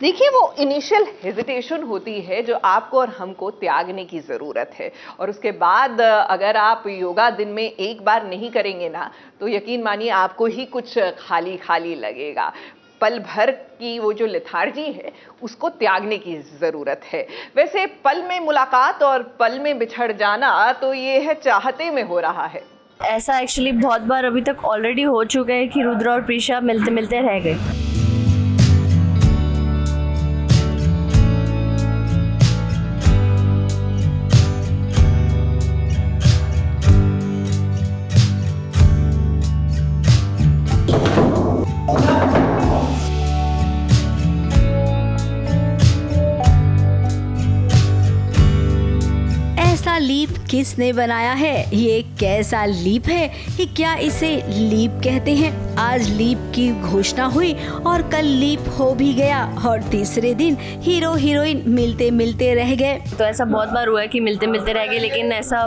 देखिए, वो initial hesitation होती है जो आपको और हमको त्यागने की ज़रूरत है। और उसके बाद अगर आप योगा दिन में एक बार नहीं करेंगे ना, तो यकीन मानिए आपको ही कुछ खाली खाली लगेगा। पल भर की वो जो लेथार्जी है उसको त्यागने की ज़रूरत है। वैसे पल में मुलाकात और पल में बिछड़ जाना तो ये है चाहते में हो रहा है। ऐसा एक्चुअली बहुत बार अभी तक ऑलरेडी हो चुका है कि रुद्र और प्रीशा मिलते मिलते रह गए। ऐसा लीप किसने बनाया है? ये कैसा लीप है? ये क्या इसे लीप कहते हैं? आज लीप की घोषणा हुई और कल लीप हो भी गया और तीसरे दिन हीरो हीरोइन मिलते मिलते रह गए। तो ऐसा बहुत बार हुआ है कि मिलते मिलते रह गए, लेकिन ऐसा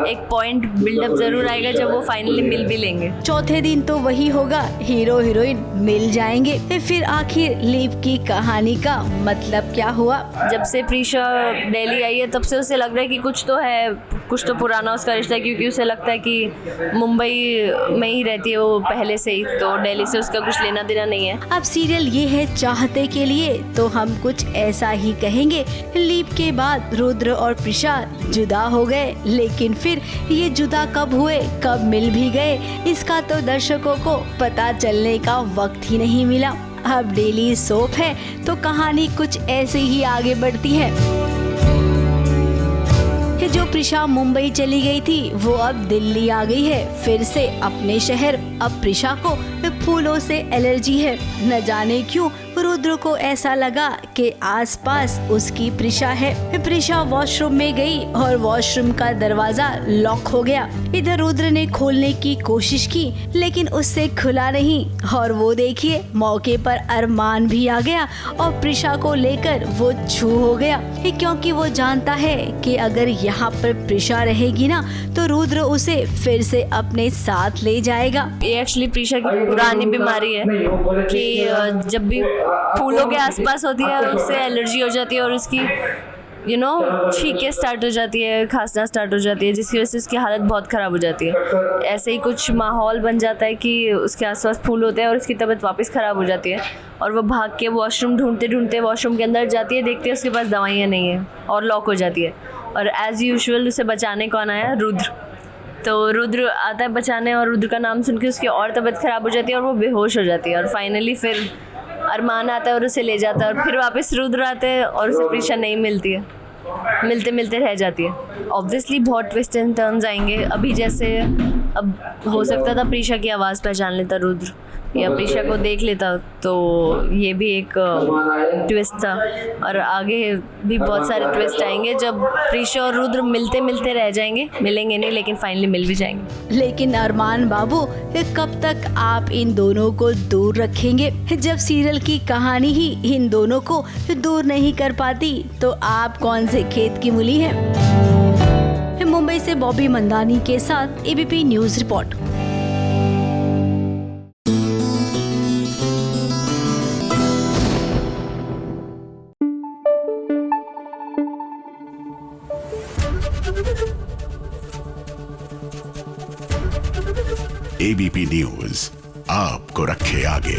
एक पॉइंट बिल्डअप जरूर आएगा जब वो फाइनली मिल भी लेंगे। चौथे दिन तो वही होगा, हीरो हीरोइन मिल जाएंगे। फिर आखिर लीप की कहानी का मतलब क्या हुआ? जब से प्रीशा दिल्ली आई है तब से उसे लग रहा है कि कुछ तो है, कुछ तो पुराना उसका रिश्ता है, क्योंकि उसे लगता है कि मुंबई में ही रहती है वो पहले से ही, तो दिल्ली से उसका कुछ लेना देना नहीं है। अब सीरियल ये है चाहते के लिए, तो हम कुछ ऐसा ही कहेंगे। लीप के बाद रुद्र और प्रीशा जुदा हो गए, लेकिन फिर ये जुदा कब हुए, कब मिल भी गए, इसका तो दर्शकों को पता चलने का वक्त ही नहीं मिला। अब डेली सोप है तो कहानी कुछ ऐसे ही आगे बढ़ती है। जो प्रीशा मुंबई चली गई थी वो अब दिल्ली आ गई है फिर से अपने शहर। अब प्रीशा को फूलों से एलर्जी है, न जाने क्यों रुद्र को ऐसा लगा कि आसपास उसकी प्रीशा है। प्रीशा वॉशरूम में गई और वॉशरूम का दरवाजा लॉक हो गया। इधर रुद्र ने खोलने की कोशिश की लेकिन उससे खुला नहीं, और वो देखिए मौके पर अरमान भी आ गया और प्रीशा को लेकर वो छू हो गया, क्योंकि वो जानता है कि अगर यहाँ पर प्रीशा रहेगी ना तो रुद्र उसे फिर से अपने साथ ले जाएगा। ये एक्चुअली प्रीशा की पुरानी बीमारी है कि जब भी फूलों के आसपास होती है उससे एलर्जी हो जाती है और उसकी छींकें स्टार्ट हो जाती है, खांसना स्टार्ट हो जाती है, जिसकी वजह से उसकी हालत बहुत ख़राब हो जाती है। ऐसे ही कुछ माहौल बन जाता है कि उसके आसपास फूल होते हैं और उसकी तबीयत वापस ख़राब हो जाती है और वो भाग के वॉशरूम ढूंढते ढूंढते वॉशरूम के अंदर जाती है, देखती है उसके पास दवाइयाँ नहीं है और लॉक हो जाती है। और एज़ यूजुअल उसे बचाने कौन आया? रुद्र। तो रुद्र आता है बचाने और रुद्र का नाम सुन के उसकी और तबीयत ख़राब हो जाती है और वो बेहोश हो जाती है। और फाइनली फिर अरमान आता है और उसे ले जाता है और फिर वापस रुद्र आते हैं और उसे प्रीशा नहीं मिलती है, मिलते मिलते रह जाती है। ऑब्वियसली बहुत ट्विस्ट एंड टर्न्स आएंगे। अभी जैसे अब हो सकता था प्रीशा की आवाज़ पहचान लेता रुद्र या प्रीशा को देख लेता, तो ये भी एक ट्विस्ट था। और आगे भी बहुत सारे ट्विस्ट आएंगे जब प्रीशा और रुद्र मिलते मिलते रह जाएंगे, मिलेंगे नहीं लेकिन फाइनली मिल भी जाएंगे। लेकिन अरमान बाबू, कब तक आप इन दोनों को दूर रखेंगे? जब सीरियल की कहानी ही इन दोनों को दूर नहीं कर पाती तो आप कौन से खेत की मूली हैं? मुंबई से बॉबी मंदानी के साथ ABP news report. ABP news आपको रखे आगे।